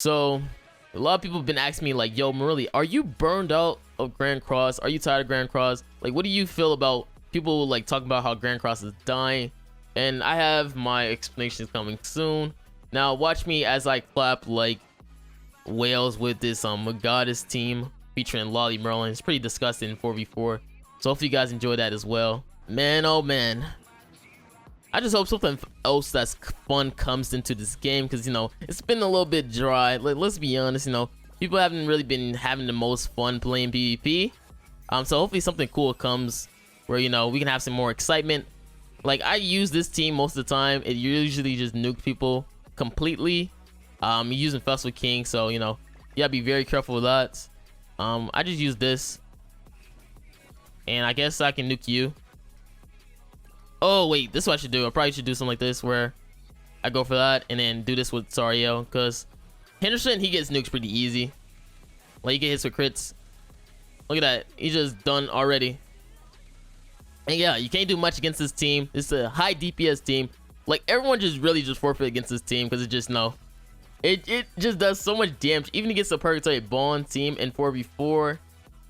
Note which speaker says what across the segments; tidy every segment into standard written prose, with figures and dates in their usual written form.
Speaker 1: So a lot of people have been asking me like, yo, Marilli, are you burned out of Grand Cross? Are you tired of Grand Cross? Like, what do you feel about people like talking about how Grand Cross is dying? And I have my explanations coming soon. Now watch me as I clap like whales with this goddess team featuring Lolly Merlin. It's pretty disgusting in 4v4. So hopefully you guys enjoy that as well. Man, oh man. I just hope something else that's fun comes into this game, because you know it's been a little bit dry. Like, let's be honest, you know, people haven't really been having the most fun playing PvP. So hopefully something cool comes where, you know, we can have some more excitement. Like, I use this team most of the time. It usually just nuke people completely. You're using Festival King, so you know you gotta be very careful with that. I just use this, and I guess I can nuke you. Oh wait, this is what I should do. I probably should do something like this where I go for that and then do this with Sario, because Henderson, he gets nukes pretty easy. Like, he get hits with crits. Look at that, he's just done already. And yeah, you can't do much against this team. It's a high DPS team. Like, everyone just really just forfeit against this team, because it just it just does so much damage, even against the Purgatory Bond team in 4v4.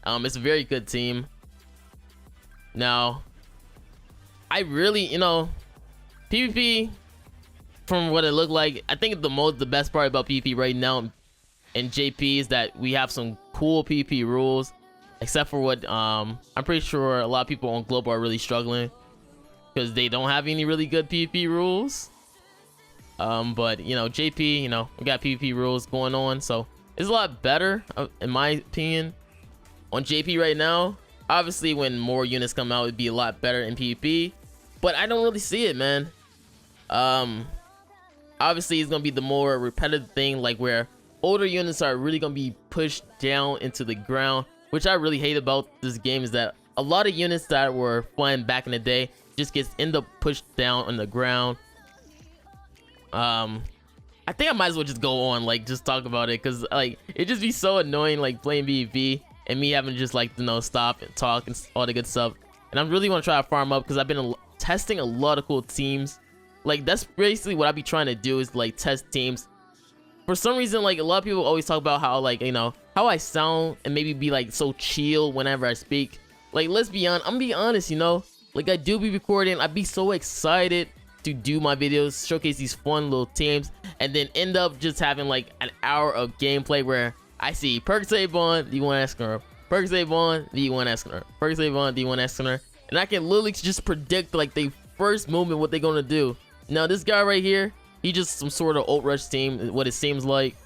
Speaker 1: It's a very good team. Now I really, you know, PvP, from what it looked like, I think the best part about PvP right now in JP is that we have some cool PvP rules, except for what I'm pretty sure a lot of people on Global are really struggling because they don't have any really good PvP rules. But you know, JP, you know, we got PvP rules going on, so it's a lot better in my opinion on JP right now. Obviously when more units come out, it'd be a lot better in PvP, but I don't really see it, man. Obviously it's gonna be the more repetitive thing, like where older units are really gonna be pushed down into the ground, which I really hate about this game, is that a lot of units that were fun back in the day just end up pushed down on the ground. I think I might as well just go on, like, just talk about it, because like it just be so annoying, like playing PvP and me having to just, like, you know, stop and talk and all the good stuff. And I really want to try to farm up, because I've been testing a lot of cool teams. Like, that's basically what I be trying to do, is like test teams. For some reason, like, a lot of people always talk about how, like, you know, how I sound and maybe be like so chill whenever I speak. Like, let's be honest, I'm gonna be honest, you know, like, I do be recording, I'd be so excited to do my videos, showcase these fun little teams, and then end up just having like an hour of gameplay where I see Purgatory Bond, D1 Escanor, Purgatory Bond, D1 Escanor, Purgatory Bond, D1 Escanor, and I can literally just predict like the first movement what they're gonna do. Now this guy right here, he just some sort of ult rush team, what it seems like.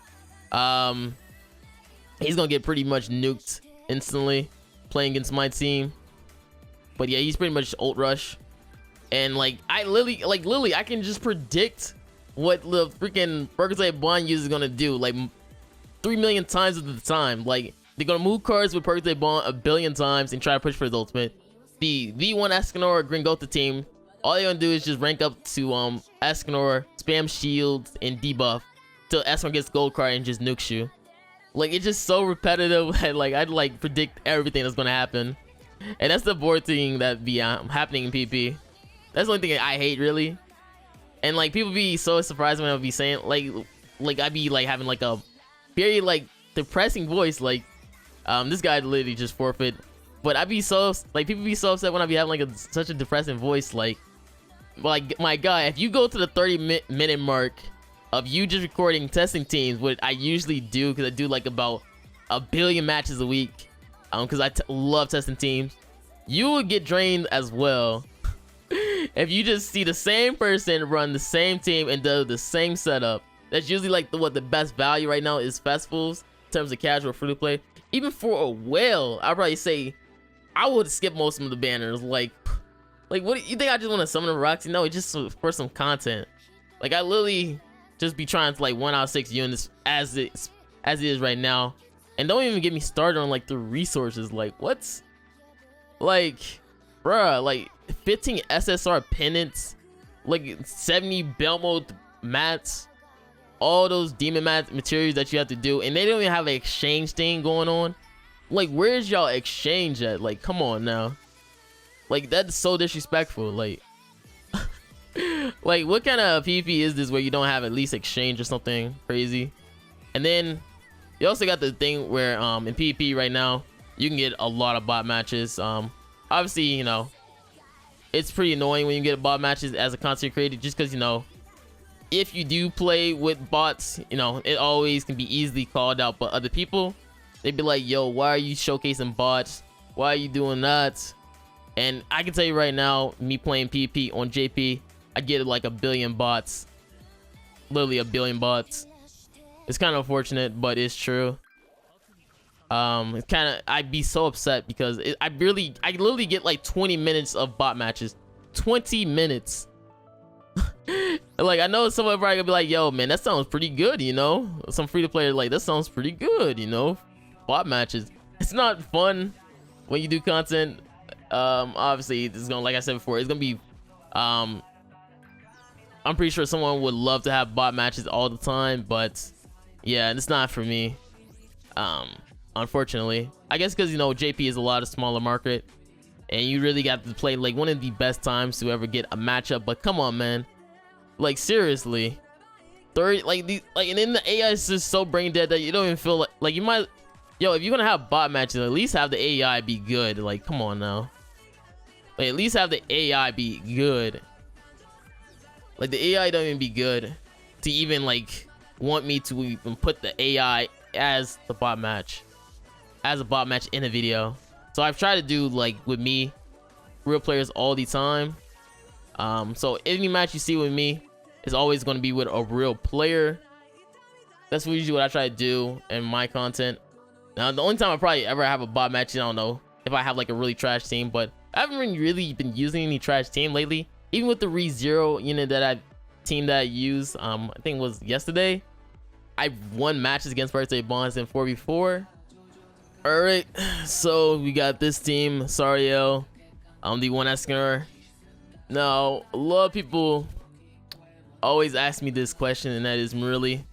Speaker 1: He's gonna get pretty much nuked instantly playing against my team. But yeah, he's pretty much ult rush. And like I literally I can just predict what the freaking Purgatory Bond user is gonna do like 3 million times at the time. Like, they're gonna move cards with Purgatory Bond a billion times and try to push for his ultimate. The V1 Escanor or Gringotha team, all they're gonna do is just rank up to Escanor, spam shields and debuff till Escanor gets gold card and just nukes you. Like, it's just so repetitive that like I'd like predict everything that's gonna happen. And that's the bored thing that be happening in PvP. That's the only thing I hate, really. And like, people be so surprised when I be saying like I be like having like a very like depressing voice. Like, this guy literally just forfeit. But I be so like, people be so upset when I be having like such a depressing voice. Like my guy, if you go to the 30-minute mark of you just recording testing teams, what I usually do, because I do like about 1 billion matches a week, because I love testing teams, you will get drained as well. If you just see the same person run the same team and do the same setup. That's usually like what the best value right now is festivals in terms of casual free to play. Even for a whale, I'd probably say I would skip most of the banners. Like what do you think? I just want to summon a Roxy? No, it's just for some content. Like, I literally just be trying to like 1 out of 6 units as it is right now. And don't even get me started on like the resources. Like, what's like, bruh, like 15 SSR pennants, like 70 belt mode mats, all those demon mat materials that you have to do, and they don't even have an exchange thing going on. Like, where's y'all exchange at? Like, come on now. Like, that's so disrespectful. Like like, what kind of PvP is this where you don't have at least exchange or something crazy? And then you also got the thing where in PvP right now you can get a lot of bot matches. Obviously, you know, it's pretty annoying when you get bot matches as a content creator, just because, you know, if you do play with bots, you know, it always can be easily called out by other people. They'd be like, yo, why are you showcasing bots? Why are you doing that? And I can tell you right now, me playing PvP on JP, I get like 1 billion bots. Literally 1 billion bots. It's kind of unfortunate, but it's true. It's kind of, I'd be so upset because I literally get like 20 minutes of bot matches. 20 minutes. Like, I know someone probably gonna be like, yo, man, that sounds pretty good, you know? Some free-to-play, like, that sounds pretty good, you know? Bot matches. It's not fun when you do content. Obviously, it's gonna, like I said before, it's gonna be, I'm pretty sure someone would love to have bot matches all the time, but yeah, it's not for me. Unfortunately, I guess because, you know, JP is a lot of smaller market, and you really got to play like one of the best times to ever get a matchup. But come on, man, like seriously, 30 like these, like, and then the AI is just so brain dead that you don't even feel like you might. Yo, if you're gonna have bot matches, at least have the AI be good. Like, come on now, like at least have the AI be good. Like, the AI don't even be good to even like want me to even put the AI as the bot match, as a bot match in a video. So I've tried to do like with me, real players all the time. So any match you see with me is always going to be with a real player. That's usually what I try to do in my content. Now, the only time I probably ever have a bot match, I don't know if I have like a really trash team, but I haven't really been using any trash team lately. Even with the ReZero unit that I used, I think it was yesterday, I won matches against birthday bonds in 4v4. All right, so we got this team, Sariel. I'm the one asking. Now, a lot of people always ask me this question, and that is, Marilli,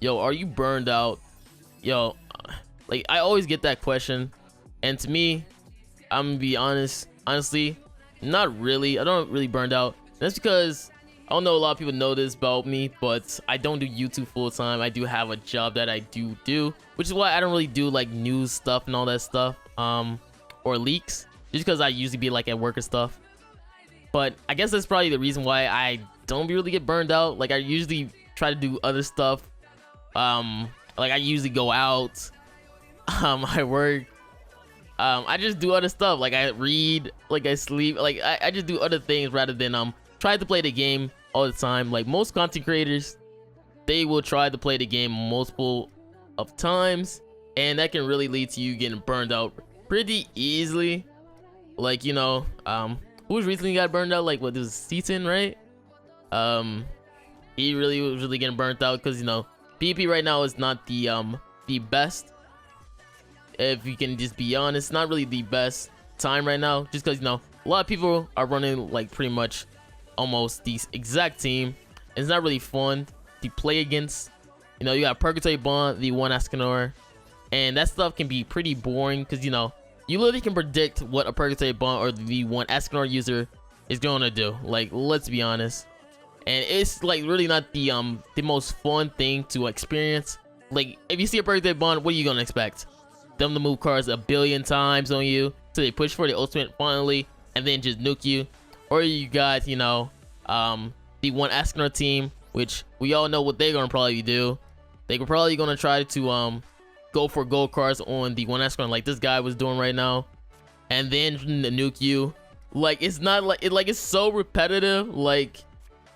Speaker 1: yo, are you burned out? Yo, like, I always get that question, and to me, I'm gonna be honestly, not really. I don't really burned out. That's because I don't know, a lot of people know this about me, but I don't do YouTube full time. I do have a job that I do, which is why I don't really do like news stuff and all that stuff, or leaks, just because I usually be like at work and stuff. But I guess that's probably the reason why I don't really get burned out. Like, I usually try to do other stuff. Like, I usually go out. I work. I just do other stuff. Like, I read. Like, I sleep. Like, I just do other things rather than try to play the game all the time. Like, most content creators, they will try to play the game multiple of times, and that can really lead to you getting burned out pretty easily. Like, you know, who's recently got burned out? Like, what, this is Seaton, right? He really was getting burnt out because, you know, PvP right now is not the best. If you can just be honest, not really the best time right now, just because, you know, a lot of people are running like pretty much almost the exact team. It's not really fun to play against. You know, you got Purgatory Bond, the one Escanor, and that stuff can be pretty boring because, you know, you literally can predict what a Purgatory Bond or the one Escanor user is going to do. Like, let's be honest. And it's like really not the most fun thing to experience. Like, if you see a Purgatory Bond, what are you gonna expect? Them to move cards 1 billion times on you so they push for the ultimate finally and then just nuke you? Or you got, you know, the one Escanor team, which we all know what they're gonna probably do. They're probably gonna try to go for gold cards on the one Escanor, like this guy was doing right now, and then nuke you. Like, it's not like it's so repetitive. Like,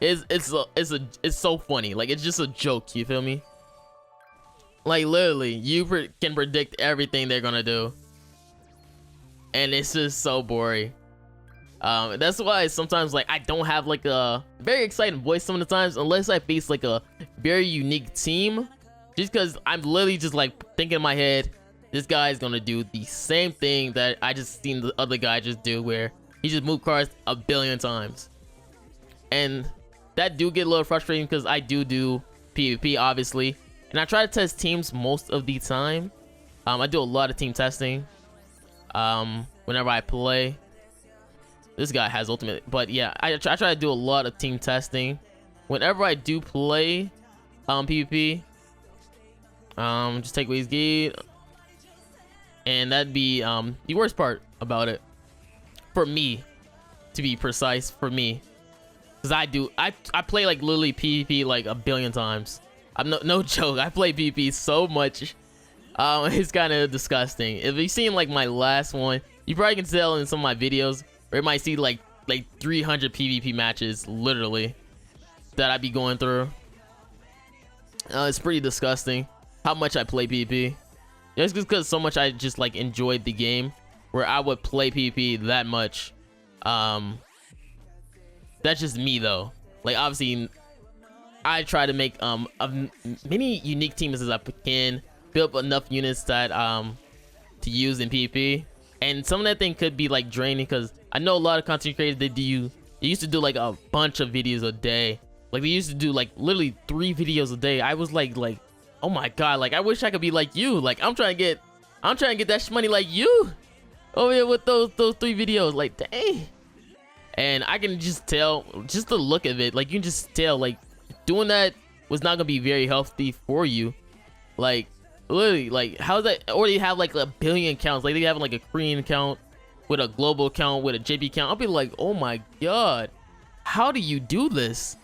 Speaker 1: it's so funny. Like, it's just a joke, you feel me? Like, literally, you can predict everything they're gonna do, and it's just so boring. That's why sometimes, like, I don't have like a very exciting voice some of the times unless I face like a very unique team, just because I'm literally just like thinking in my head, this guy is gonna do the same thing that I just seen the other guy just do, where he just moved cards 1 billion times. And that do get a little frustrating because I do PvP, obviously, and I try to test teams most of the time. I do a lot of team testing whenever I play. This guy has ultimate, but yeah, I try to do a lot of team testing whenever I do play PvP. Just take away his gate, and that'd be the worst part about it for me, to be precise, for me, because I play like literally PvP like a billion times. I'm no joke. I play PvP so much. It's kind of disgusting. If you've seen like my last one, you probably can tell in some of my videos, or you might see like 300 PvP matches literally that I be going through. It's pretty disgusting how much I play PvP. Just because so much I just like enjoyed the game, where I would play PvP that much. That's just me though. Like obviously, I try to make many unique teams as I can, build up enough units that to use in PvP. And some of that thing could be like draining, because I know a lot of content creators, they used to do like a bunch of videos a day. Like they used to do like literally 3 videos a day. I was like, oh my god, like I wish I could be like you. Like I'm trying to get that money like you over here with those 3 videos. Like dang. And I can just tell, just the look of it, like you can just tell like doing that was not gonna be very healthy for you. Like literally, like how's that? Or they have like a billion accounts, like they have like a Korean account with a global account with a JP account. I'll be like, oh my god, how do you do this?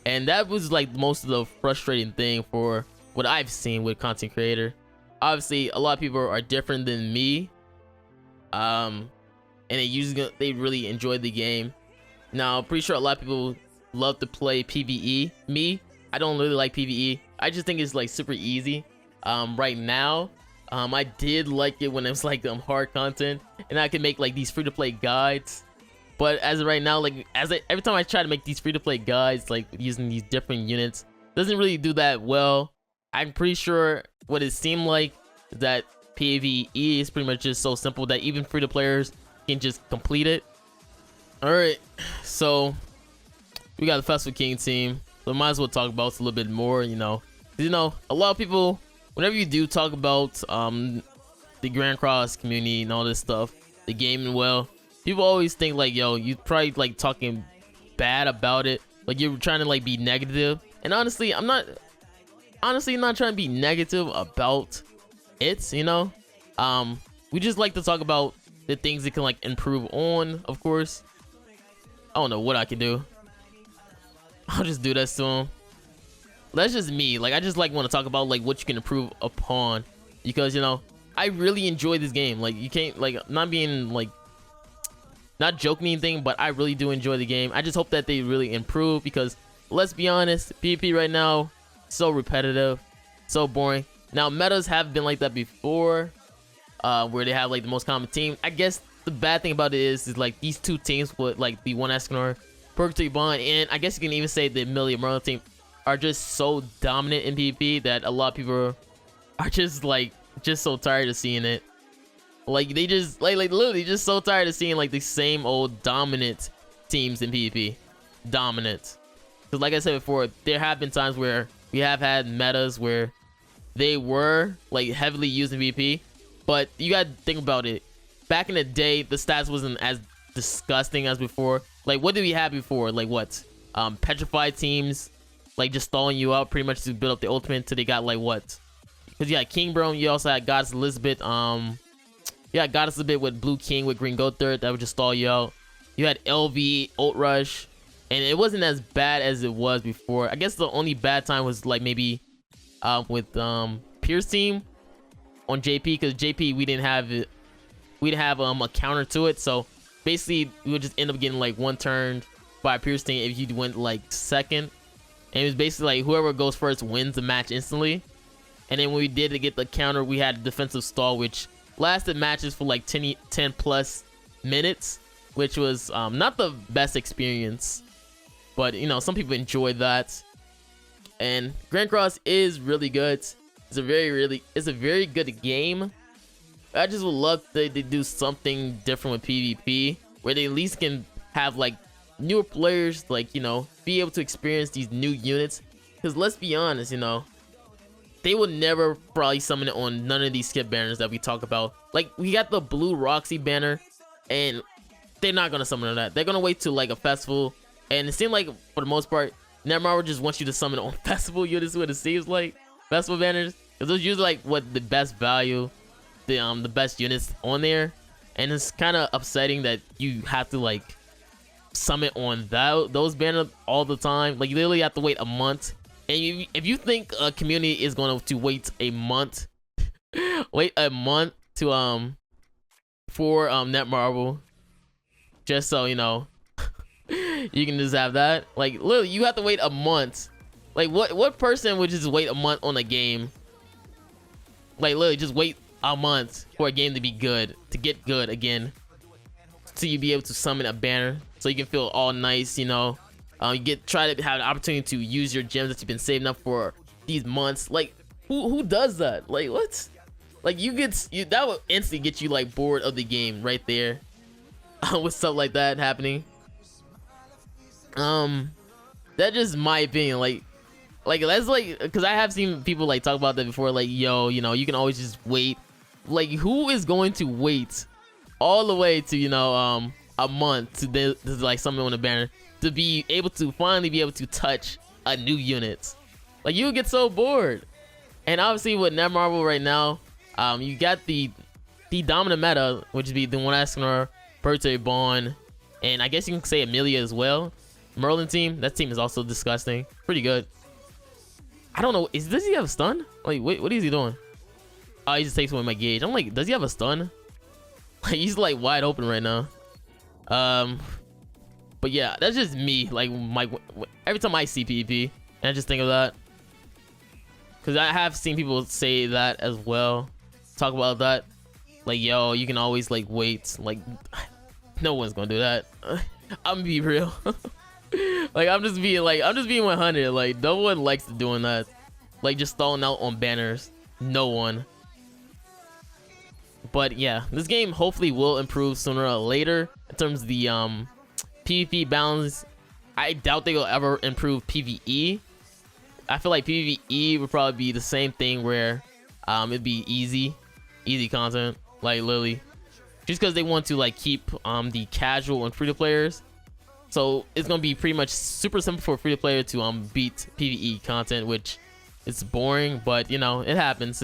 Speaker 1: And that was like most of the frustrating thing for what I've seen with content creator. Obviously a lot of people are different than me, and they really enjoy the game. Now I'm pretty sure a lot of people love to play PvE. Me, I don't really like PvE. I just think it's like super easy. Right now, I did like it when it was like hard content and I can make like these free-to-play guides. But as of right now, like every time I try to make these free-to-play guides, like using these different units, doesn't really do that well. I'm pretty sure what it seemed like is that PvE is pretty much just so simple that even free-to-players can just complete it. All right, so we got the Festival King team, so might as well talk about it a little bit more. You know, a lot of people, whenever you do talk about the Grand Cross community and all this stuff, the gaming, well, people always think like, yo, you probably like talking bad about it, like you're trying to like be negative. And honestly, I'm not trying to be negative about it, you know. We just like to talk about the things that can like improve on, of course. I don't know what I can do. I'll just do that to him. That's just me. Like I just like want to talk about like what you can improve upon, because you know I really enjoy this game. Like you can't, like, not being like, not joking anything, but I really do enjoy the game. I just hope that they really improve, because let's be honest, PvP right now so repetitive, so boring. Now metas have been like that before, where they have like the most common team. I guess the bad thing about it is like these 2 teams with like the one Escanor, Purgatory Bond, and I guess you can even say the Marilli Merlin team are just so dominant in PvP that a lot of people are just so tired of seeing it. Like they just like literally just so tired of seeing like the same old dominant teams in PvP. Dominant. Because like I said before, there have been times where we have had metas where they were like heavily used in PvP, but you gotta think about it. Back in the day, the stats wasn't as disgusting as before. Like what did we have before? Like what? Petrified teams, like just stalling you out pretty much to build up the ultimate until they got like what? Because you had King Bro, you also had Goddess Elizabeth. Yeah, Goddess Elizabeth with Blue King with Green Goat Third that would just stall you out. You had LV, Ult Rush, and it wasn't as bad as it was before. I guess the only bad time was like maybe with Pierce team on JP, because JP we didn't have it. We didn't have a counter to it, so basically we would just end up getting like one turned by Pierce team if you went like second. And it was basically like whoever goes first wins the match instantly. And then when we did to get the counter, we had a defensive stall, which lasted matches for like 10 plus minutes, which was not the best experience, but you know, some people enjoy that. And Grand Cross is really good. It's a very good game. I just would love that they do something different with PvP, where they at least can have like newer players, like, you know, be able to experience these new units. Because let's be honest, you know, they would never probably summon it on none of these skip banners that we talk about. Like we got the blue Roxy banner, and they're not gonna summon on that. They're gonna wait till like a festival, and it seemed like for the most part Netmarble just wants you to summon on festival units. What it seems like, festival banners. because those usually like what the best value, the best units on there, and it's kind of upsetting that you have to like summon on those banners all the time. Like you literally have to wait a month, and if you think a community is going to wait a month, wait a month to for Netmarble, just so you know, you can just have that. Like literally, you have to wait a month. Like what person would just wait a month on a game? Like literally, just wait a month for a game to be good, to get good again, so you be able to summon a banner, so you can feel all nice, you know. You try to have the opportunity to use your gems that you've been saving up for these months. Like who does that? Like what? Like that would instantly get you like bored of the game right there, with stuff like that happening. That's just my opinion. Like that's like, because I have seen people like talk about that before. Like, yo, you know, you can always just wait. Like, who is going to wait all the way to, you know, a month to like summon on a banner to be able to finally be able to touch a new unit? Like, you would get so bored. And obviously with Netmarble right now, you got the dominant meta, which would be the one asking birthday Bond, and I guess you can say Amelia as well. Merlin team, that team is also disgusting. Pretty good. I don't know, does he have a stun? Like, wait, what is he doing? Oh, he just takes away my gauge. I'm like, does he have a stun? Like, he's like wide open right now. But yeah, that's just me. Like, every time I see PvP, and I just think of that, because I have seen people say that as well, talk about that. Like, yo, you can always like wait. Like, no one's gonna do that. I'm gonna be real. Like, I'm just being 100. Like, no one likes doing that. Like, just stalling out on banners. No one. But yeah, this game hopefully will improve sooner or later in terms of the PvP balance. I doubt they will ever improve PvE. I feel like PvE would probably be the same thing where it'd be easy content, like literally, just because they want to like keep the casual and free-to players. So it's gonna be pretty much super simple for a free to player to beat PvE content, which is boring, but you know, it happens.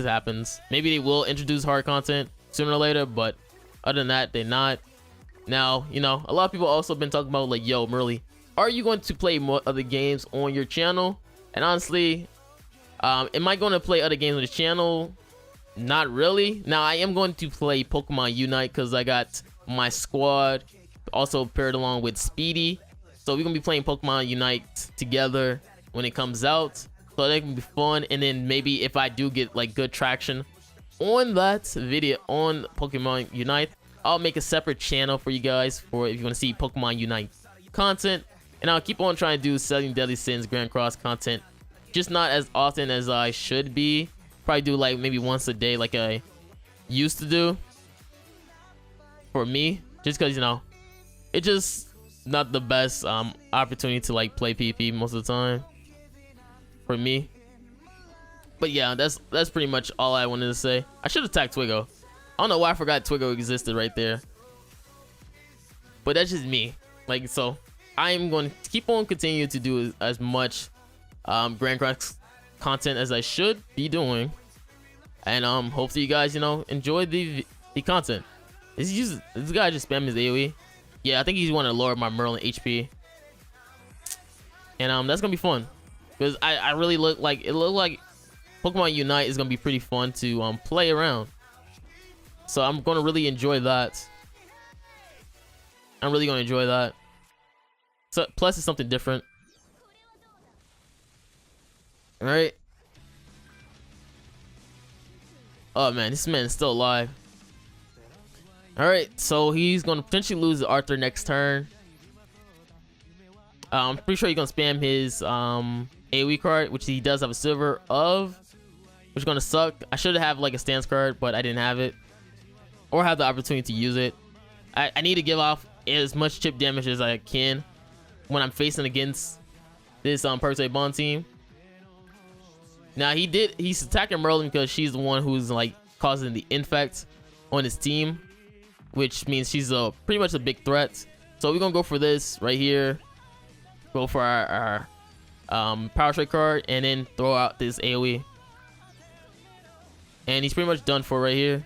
Speaker 1: Maybe they will introduce hard content sooner or later, but other than that, they're not. Now, you know, a lot of people also been talking about like, yo, Marilli, are you going to play more other games on your channel? And honestly, am I going to play other games on the channel? Not really. Now, I am going to play Pokemon Unite because I got my squad also paired along with Speedy, so we're gonna be playing Pokemon Unite together when it comes out, so that can be fun. And then maybe if I do get like good traction on that video on Pokemon Unite, I'll make a separate channel for you guys for if you want to see Pokemon Unite content, and I'll keep on trying to do 7 Deadly Sins Grand Cross content, just not as often as I should be. Probably do like maybe once a day like I used to do for me, just because, you know, it's just not the best opportunity to like play PvP most of the time for me. But yeah, that's pretty much all I wanted to say. I should attack Twiggo. I don't know why I forgot Twiggo existed right there, but that's just me. Like, so I'm going to keep on continuing to do as much Grand Cross content as I should be doing, and hopefully you guys, you know, enjoy the content. This guy just spammed his AoE. Yeah, I think he's want to lower my Merlin HP, and that's gonna be fun because I really look like Pokemon Unite is gonna be pretty fun to play around. So I'm gonna really enjoy that. I'm really gonna enjoy that. So plus it's something different. All right. Oh man, this man is still alive. All right, so he's gonna potentially lose Arthur next turn. I'm pretty sure he's gonna spam his AoE card, which he does have a silver of, which is gonna suck. I should have like a stance card, but I didn't have it, or have the opportunity to use it. I need to give off as much chip damage as I can when I'm facing against this Birthday Bond team. Now he's attacking Merlin because she's the one who's like causing the infect on his team, which means she's pretty much a big threat. So we're gonna go for this right here. Go for our Power Strike card and then throw out this AoE. and he's pretty much done for right here.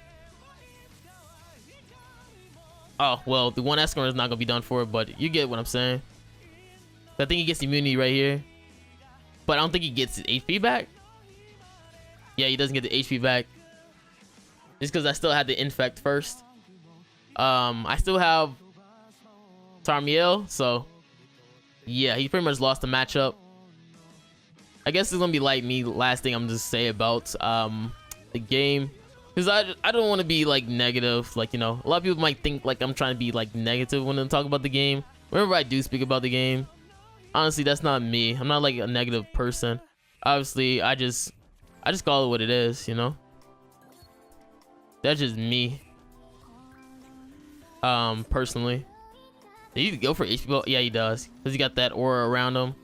Speaker 1: Oh, well, the one Escort is not gonna be done for, but you get what I'm saying. I think he gets immunity right here, but I don't think he gets his HP back. Yeah, he doesn't get the HP back. Just because I still had the infect first. I still have Tarmiel, so yeah, he pretty much lost the matchup. I guess it's gonna be like me. Last thing I'm just say about the game, because I don't want to be like negative. Like, you know, a lot of people might think like I'm trying to be like negative when I talk about the game. Whenever I do speak about the game, honestly, that's not me. I'm not like a negative person. Obviously, I just call it what it is, you know. That's just me. Personally. Did he go for HP? Yeah, he does, because he got that aura around him.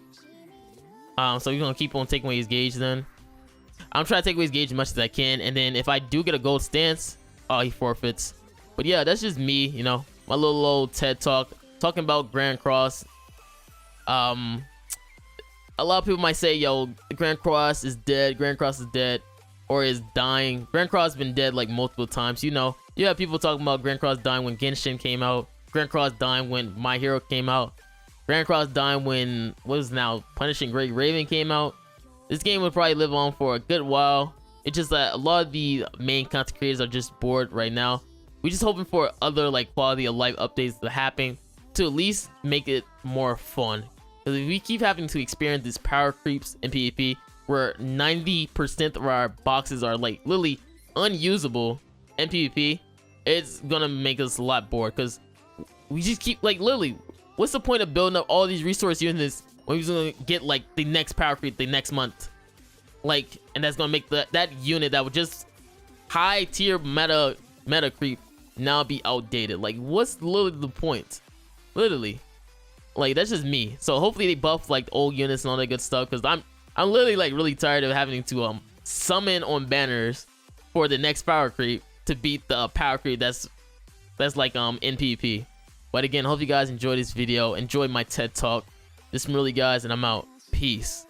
Speaker 1: So he's gonna keep on taking away his gauge then. I'm trying to take away his gauge as much as I can, and then if I do get a gold stance, oh, he forfeits. But yeah, that's just me, you know, my little old TED talk talking about Grand Cross. A lot of people might say, yo, Grand Cross is dead, Grand Cross is dead, or is dying. Grand Cross has been dead like multiple times, you know. You have people talking about Grand Cross dying when Genshin came out, Grand Cross dying when My Hero came out, Grand Cross dying when what is now Punishing Great Raven came out. This game would probably live on for a good while. It's just that a lot of the main content creators are just bored right now. We're just hoping for other like quality of life updates to happen to at least make it more fun. Because if we keep having to experience these power creeps in PvP, where 90% of our boxes are like literally unusable in PvP, it's gonna make us a lot bored. Because we just keep like literally, what's the point of building up all these resource units when we're gonna get like the next power creep the next month? Like, and that's gonna make that unit that would just high tier meta creep now be outdated. Like, what's literally the point? Literally, like, that's just me. So hopefully they buff like old units and all that good stuff, because I'm literally like really tired of having to summon on banners for the next power creep to beat the power creep that's like in PvP. But again, hope you guys enjoyed this video, enjoyed my TED talk. This is Marilli, guys, and I'm out. Peace.